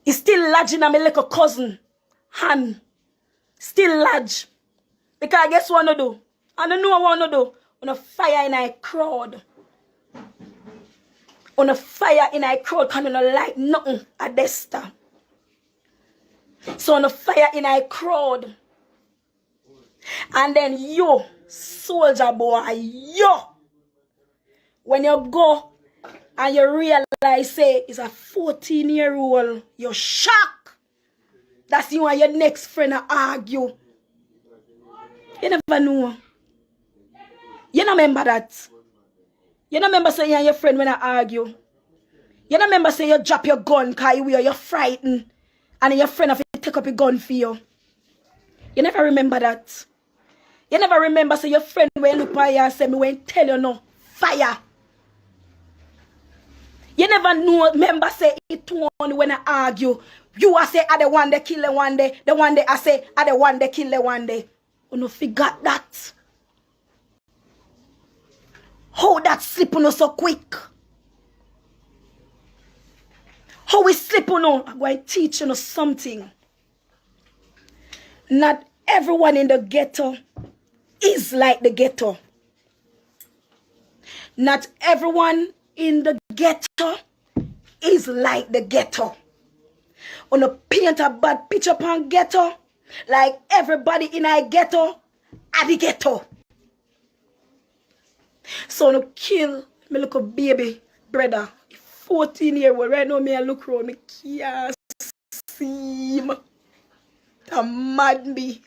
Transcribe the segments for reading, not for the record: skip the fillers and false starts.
It's still lodging on my little cousin hand. Still lodge. Because guess what I do? I don't know what I want to do. On a fire in a crowd. On a fire in a crowd, can you not like nothing at Desta. So on a fire in a crowd. And then you, soldier boy, you, when you go and you realize, say, it's a 14-year-old, you're shocked. That's you and your next friend argue. You never know. You don't remember that. You don't remember saying you and your friend when I argue. You don't remember saying you drop your gun because you're frightened and your friend have to take up your gun for you. You never remember that. You never remember saying your friend when look at you and say me when tell you no fire. You never know, remember say it one when I argue. You are say I the one they kill the one day. The one day I say I the one they kill the one day. You no forgot that. How that slip on so quick? How we slip on? I'm going to teach you something. Not everyone in the ghetto is like the ghetto. Not everyone in the ghetto is like the ghetto. On a paint a bad picture upon ghetto, like everybody in a ghetto are the ghetto. So no kill me little baby brother, 14-year-old. Right now me I look around, me can't see him. That mad me.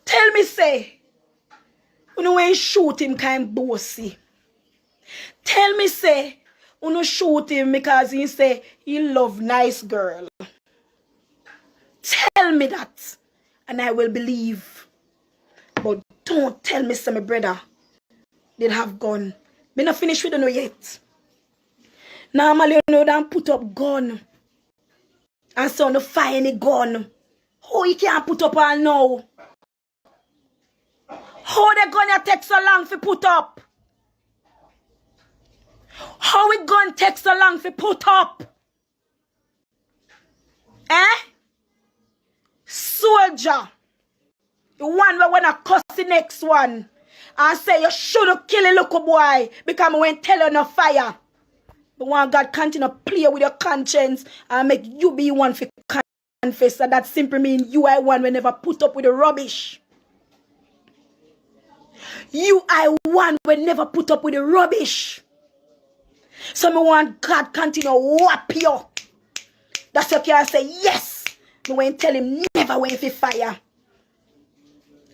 Tell me say, you know when you shoot him kind bossy. Tell me say, you know shoot him because he say he love nice girl. Tell me that and I will believe. But don't tell me say my brother did have gun. Me not finished with you yet. Normally you know don't put up gun. And so no fire any gun. How you can't put up all now? How the gun take so long to put up? How it gun take so long to put up? Eh? Soldier. The one who wanna cuss the next one. And say you should have killed a little boy because I won't tell you no fire. The one God continue to play with your conscience and make you be one for confess. So that simply means you are one who never put up with the rubbish. You are one who never put up with the rubbish. So me want God continue to whap you. That's okay. I say yes. Me won't tell him never went for fire.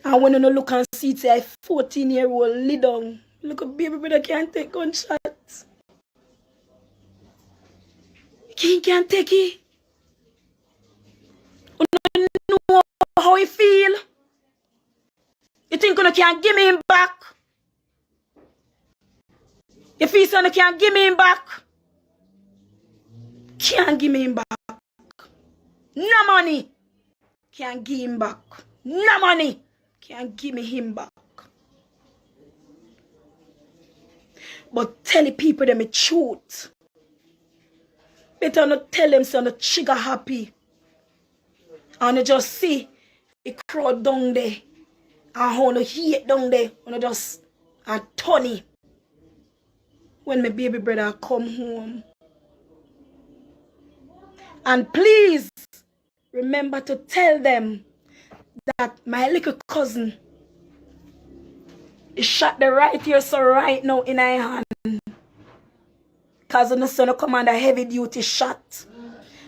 And when you look and see it, say a 14-year-old lay down. Look at baby brother can't take gunshots. He can't take it. You don't know how he feel. You think you can't give me him back? You feel so you can't give me him back? Can't give me him back. No money. Can't give him back. No money. Can't give me him back. But tell the people them the truth. Better not tell them so not trigger happy. And you just see the crowd down there. And how you hate down there. And you just and Tony. When my baby brother come home. And please remember to tell them that my little cousin is shot the right here, so right now in her hand. Because when the son come under heavy duty shot.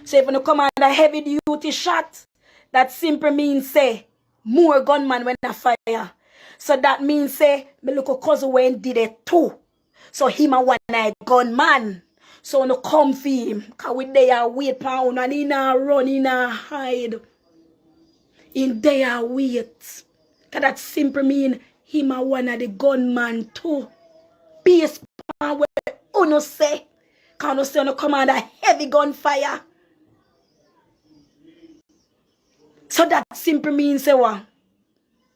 So if you come under heavy duty shot, that simply means say more gunman when I fire. So that means say my little cousin when did it too. So him a one-eyed gunman. So no come for him. Because we there wait pound and he not run, he not hide. In there wait. Because that simply mean him a one of the gunman too. Based on what you say. Because you say you come under heavy gunfire. So that simply means say what?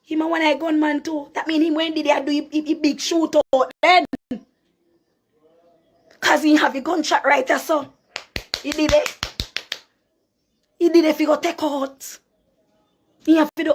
Him a one of the gunman too. That mean him when did he do a big shootout then? Because he have a gunshot right there, so. He did it. did if you go take out. You have to do